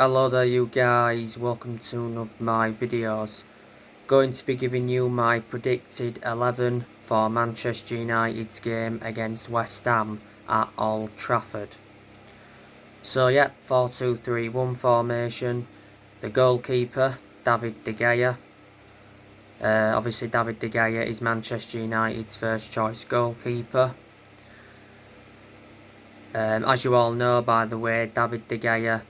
Hello there you guys, welcome to one of my videos. Going to be giving you my predicted 11 for Manchester United's game against West Ham at Old Trafford. So yeah, 4-2-3-1 formation. The goalkeeper, David De Gea. Obviously David De Gea is Manchester United's first choice goalkeeper. As you all know, by the way, David De Gea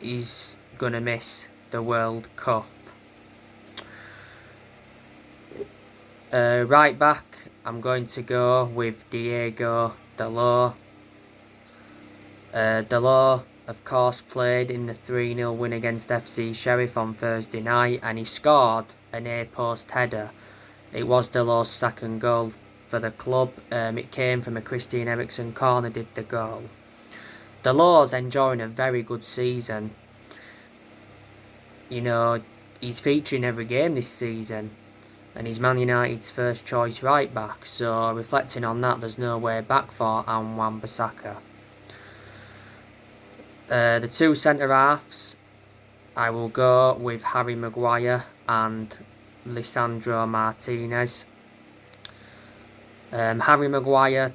is going to miss the World Cup. Right back, I'm going to go with Diego Dalot. Dalot, of course, played in the 3-0 win against FC Sheriff on Thursday night, and he scored an A-post header. It was Dalot's second goal for the club. It came from a Christian Eriksen corner, did the goal. Dalot's enjoying a very good season. You know, he's featuring every game this season, and he's Man United's first choice right back, so reflecting on that, there's no way back for Wan-Bissaka. The two centre-halves, I will go with Harry Maguire and Lisandro Martinez. Harry Maguire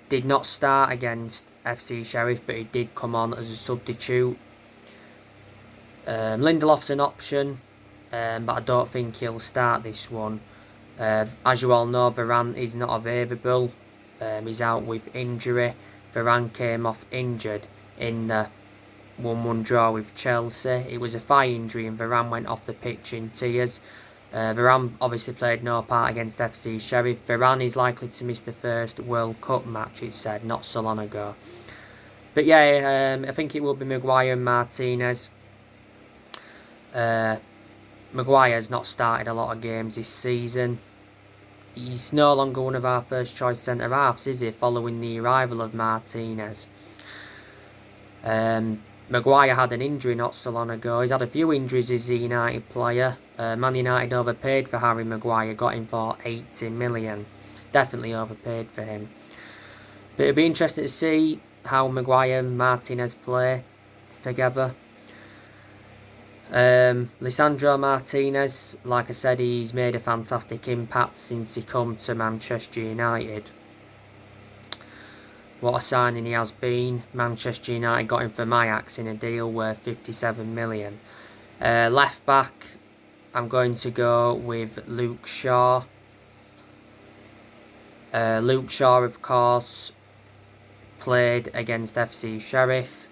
did not start against FC Sheriff, but he did come on as a substitute. Lindelof's an option, but I don't think he'll start this one. As you all know, Varane is not available. He's out with injury. Varane came off injured in the 1-1 draw with Chelsea. It was a thigh injury and Varane went off the pitch in tears. Varane obviously played no part against FC Sheriff. Varane is likely to miss the first World Cup match, it said, not so long ago. But yeah, I think it will be Maguire and Martinez. Maguire's not started a lot of games this season. He's no longer one of our first choice centre-halves, is he, following the arrival of Martinez. Maguire had an injury not so long ago. He's had a few injuries as a United player. Man United overpaid for Harry Maguire, got him for 80 million. Definitely overpaid for him. But it'll be interesting to see how Maguire and Martinez play together. Lisandro Martinez, like I said, he's made a fantastic impact since he come to Manchester United. What a signing he has been. Manchester United got him from Ajax in a deal worth 57 million. Left back, I'm going to go with Luke Shaw. Luke Shaw, of course, played against FC Sheriff.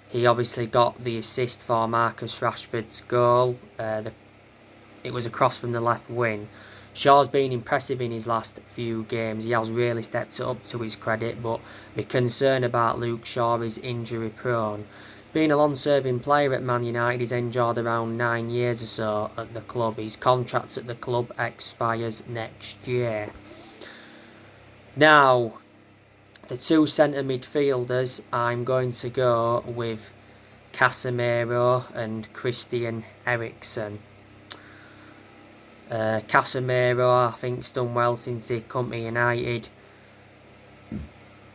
He obviously got the assist for Marcus Rashford's goal. It was a cross from the left wing. Shaw's been impressive in his last few games. He has really stepped it up to his credit, but my concern about Luke Shaw is injury prone. Being a long-serving player at Man United, he's enjoyed around 9 years or so at the club. His contract at the club expires next year. Now, the two centre midfielders, I'm going to go with Casemiro and Christian Eriksen. Casemiro, I think, has done well since he come to United.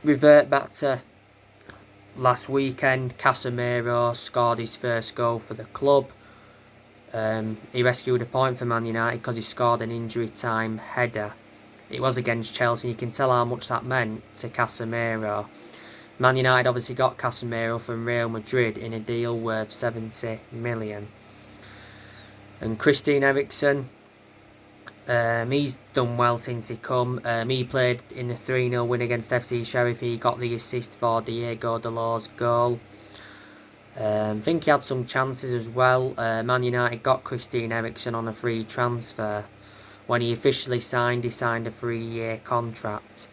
Revert back to last weekend, Casemiro scored his first goal for the club. He rescued a point for Man United because he scored an injury time header. It was against Chelsea. You can tell how much that meant to Casemiro. Man United obviously got Casemiro from Real Madrid in a deal worth 70 million. And Christian Eriksen, he's done well since he come. He played in the 3-0 win against FC Sheriff. He got the assist for Diego Dalot's goal. I think he had some chances as well. Man United got Christian Eriksen on a free transfer. When he officially signed, he signed a 3-year contract.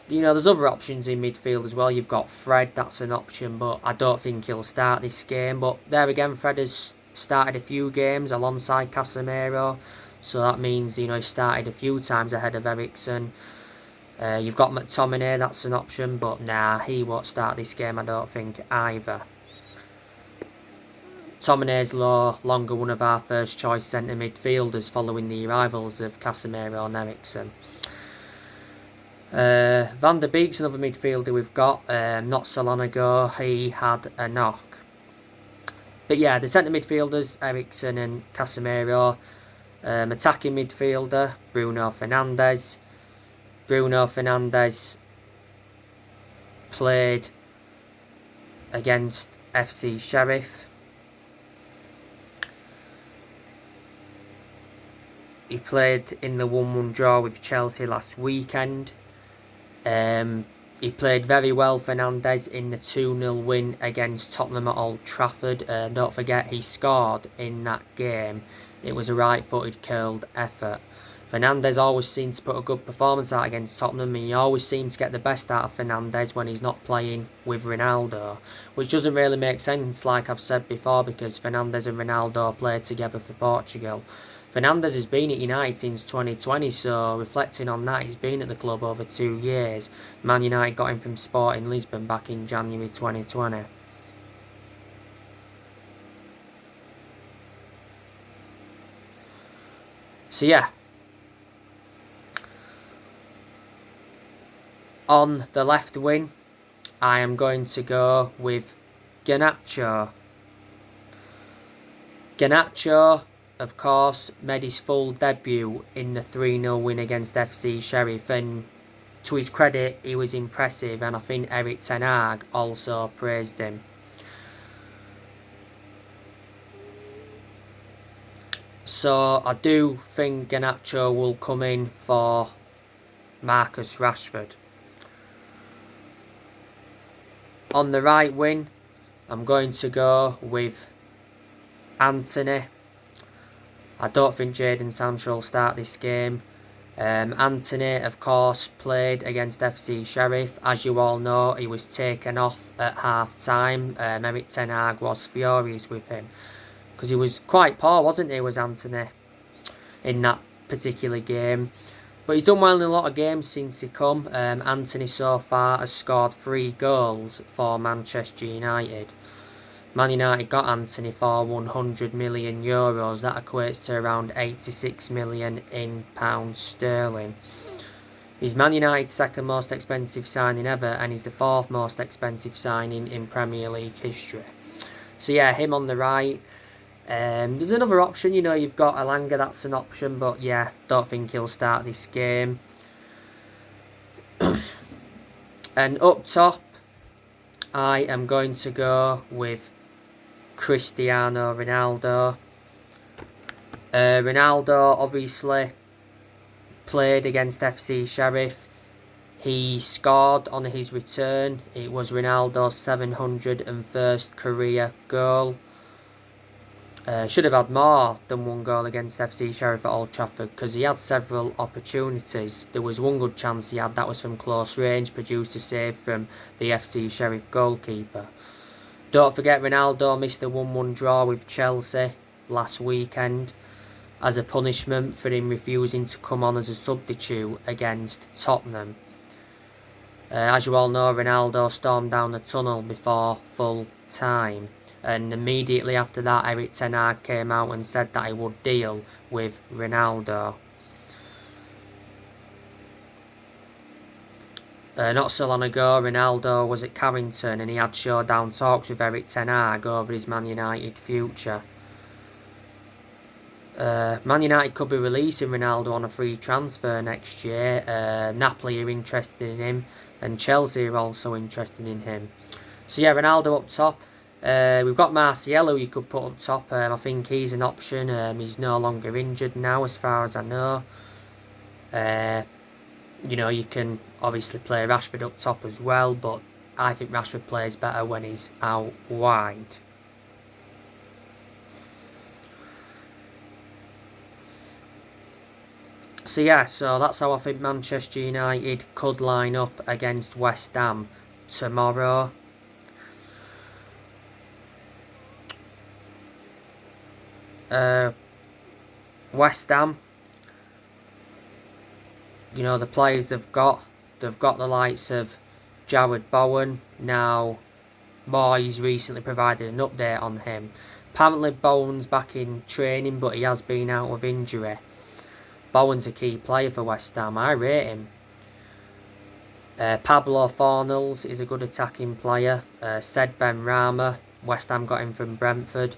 You know, there's other options in midfield as well. You've got Fred, that's an option, but I don't think he'll start this game. But there again, Fred has started a few games alongside Casemiro, so that means, you know, he started a few times ahead of Eriksen. You've got McTominay, that's an option, but nah, he won't start this game, I don't think, either. McTominay's no longer one of our first choice centre midfielders following the arrivals of Casemiro and Eriksen. Van der Beek's another midfielder we've got. Not so long ago, he had a knock. But yeah, the centre midfielders, Eriksen and Casemiro. Attacking midfielder, Bruno Fernandes. Bruno Fernandes played against FC Sheriff. He played in the 1-1 draw with Chelsea last weekend. He played very well, Fernandes, in the 2-0 win against Tottenham at Old Trafford. Don't forget, he scored in that game. It was a right-footed curled effort. Fernandes always seems to put a good performance out against Tottenham, and he always seems to get the best out of Fernandes when he's not playing with Ronaldo, which doesn't really make sense, like I've said before, because Fernandes and Ronaldo played together for Portugal. Fernandes has been at United since 2020, so reflecting on that, he's been at the club over 2 years. Man United got him from Sporting Lisbon back in January 2020. So yeah. On the left wing, I am going to go with Garnacho. Garnacho, of course, made his full debut in the 3-0 win against FC Sheriff, and to his credit, he was impressive, and I think Erik ten Hag also praised him. So I do think Garnacho will come in for Marcus Rashford. On the right wing, I'm going to go with Antony. I don't think Jadon Sancho will start this game. Antony, of course, played against FC Sheriff. As you all know, he was taken off at half-time. Erik ten Hag was furious with him, because he was quite poor, wasn't he, was Antony, in that particular game. But he's done well in a lot of games since he come. Antony so far has scored 3 goals for Manchester United. Man United got Antony for €100 million. That equates to around 86 million in pounds sterling. He's Man United's second most expensive signing ever, and he's the 4th most expensive signing in Premier League history. So yeah, him on the right. There's another option, you've got Elanga, that's an option, but yeah, don't think he'll start this game. And up top, I am going to go with Cristiano Ronaldo. Ronaldo obviously played against FC Sheriff. He scored on his return. It was Ronaldo's 701st career goal. Should have had more than 1 goal against FC Sheriff at Old Trafford, because he had several opportunities. There was one good chance he had, that was from close range, produced a save from the FC Sheriff goalkeeper. Don't forget, Ronaldo missed a 1-1 draw with Chelsea last weekend as a punishment for him refusing to come on as a substitute against Tottenham. As you all know, Ronaldo stormed down the tunnel before full time. And immediately after that, Erik ten Hag came out and said that he would deal with Ronaldo. Not so long ago, Ronaldo was at Carrington and he had showdown talks with Erik ten Hag over his Man United future. Man United could be releasing Ronaldo on a free transfer next year. Napoli are interested in him, and Chelsea are also interested in him. So yeah, Ronaldo up top. We've got Martial, who you could put up top. I think he's an option. He's no longer injured now, as far as I know. You can obviously play Rashford up top as well, but I think Rashford plays better when he's out wide. So yeah, so that's how I think Manchester United could line up against West Ham tomorrow. West Ham, the players they've got the likes of Jared Bowen. Now, Moyes recently provided an update on him. Apparently Bowen's back in training, but he has been out with injury. Bowen's a key player for West Ham. I rate him. Pablo Fornals is a good attacking player. Said Ben Rama, West Ham got him from Brentford.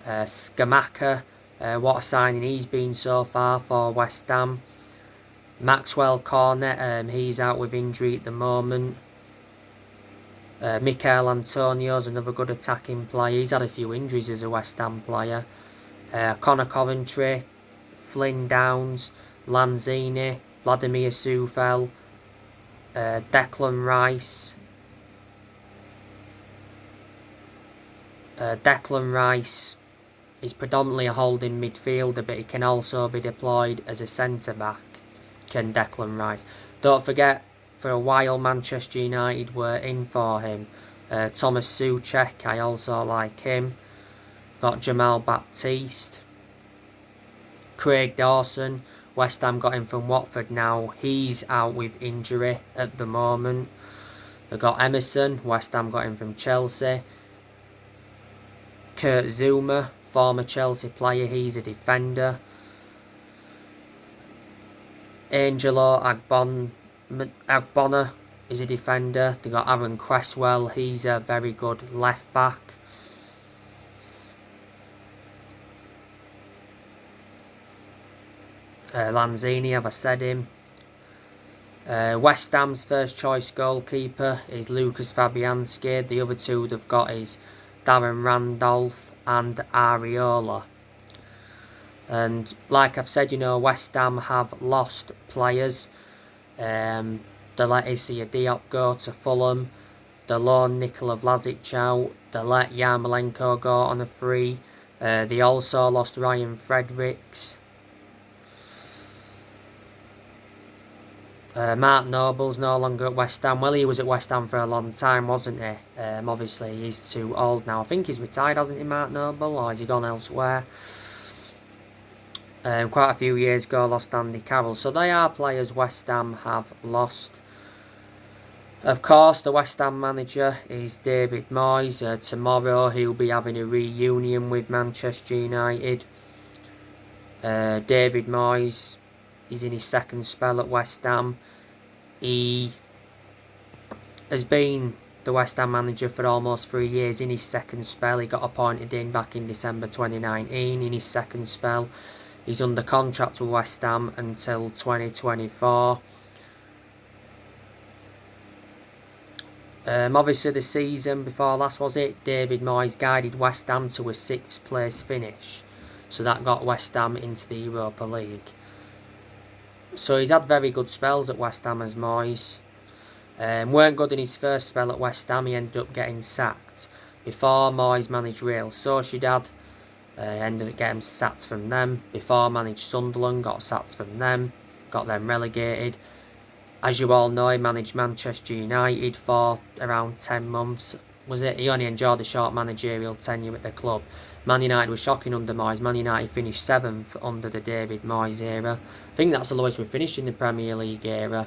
Skamaka, what a signing he's been so far for West Ham. Maxwell Cornet, he's out with injury at the moment. Michael Antonio's another good attacking player. He's had a few injuries as a West Ham player. Connor Coventry, Flynn Downs, Lanzini, Vladimir Sufel, Declan Rice. Declan Rice is predominantly a holding midfielder, but he can also be deployed as a centre-back, can Declan Rice. Don't forget, for a while Manchester United were in for him. Thomas Souček, I also like him. Got Jamal Baptiste. Craig Dawson, West Ham got him from Watford now. He's out with injury at the moment. They got Emerson, West Ham got him from Chelsea. Kurt Zouma, former Chelsea player, he's a defender. Angelo Agbona is a defender. They got Aaron Cresswell, he's a very good left back. Lanzini, have I said him? West Ham's first choice goalkeeper is Lucas Fabianski. The other two they've got is Darren Randolph and Areola. And like I've said, you know, West Ham have lost players. They let Isia Diop go to Fulham. They loaned Nikola Vlasic out. They let Yarmolenko go on a free. They also lost Ryan Fredericks. Mark Noble's no longer at West Ham. Well, he was at West Ham for a long time, wasn't he? Obviously, he's too old now. I think he's retired, hasn't he, Mark Noble? Or has he gone elsewhere? Quite a few years ago, lost Andy Carroll. So they are players West Ham have lost. Of course, the West Ham manager is David Moyes. Tomorrow, he'll be having a reunion with Manchester United. David Moyes, he's in his second spell at West Ham. He has been the West Ham manager for almost 3 years. In his second spell, he got appointed in back in December 2019. In his second spell, he's under contract with West Ham until 2024. Obviously, the season before last, was it? David Moyes guided West Ham to a 6th place finish. So that got West Ham into the Europa League. So he's had very good spells at West Ham as Moyes. Weren't good in his first spell at West Ham, he ended up getting sacked. Before Moyes managed Real Sociedad, ended up getting sacked from them. Before managed Sunderland, got sacked from them, got them relegated. As you all know, he managed Manchester United for around 10 months. Was it? He only enjoyed a short managerial tenure at the club. Man United was shocking under Moyes. Man United finished 7th under the David Moyes era. I think that's the lowest we've finished in the Premier League era.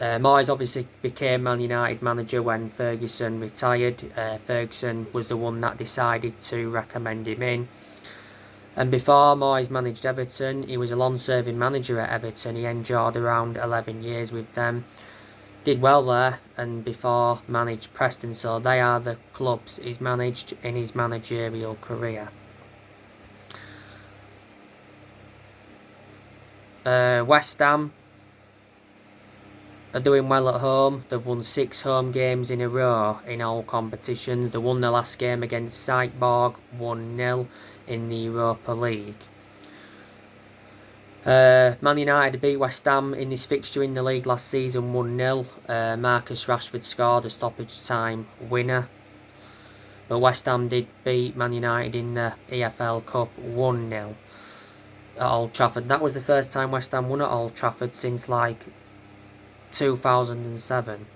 Moyes obviously became Man United manager when Ferguson retired. Ferguson was the one that decided to recommend him in. And before Moyes managed Everton, he was a long-serving manager at Everton. He endured around 11 years with them. Did well there, and before managed Preston, so they are the clubs he's managed in his managerial career. West Ham are doing well at home. They've won 6 home games in a row in all competitions. They won the last game against Salzburg 1-0 in the Europa League. Man United beat West Ham in this fixture in the league last season 1-0. Marcus Rashford scored a stoppage time winner. But West Ham did beat Man United in the EFL Cup 1-0 at Old Trafford. That was the first time West Ham won at Old Trafford since like 2007.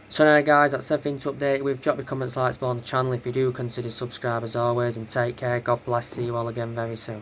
So anyway guys, that's everything to update with. Drop your comments, likes below on the channel if you do. Consider subscribe as always, and take care. God bless. See you all again very soon.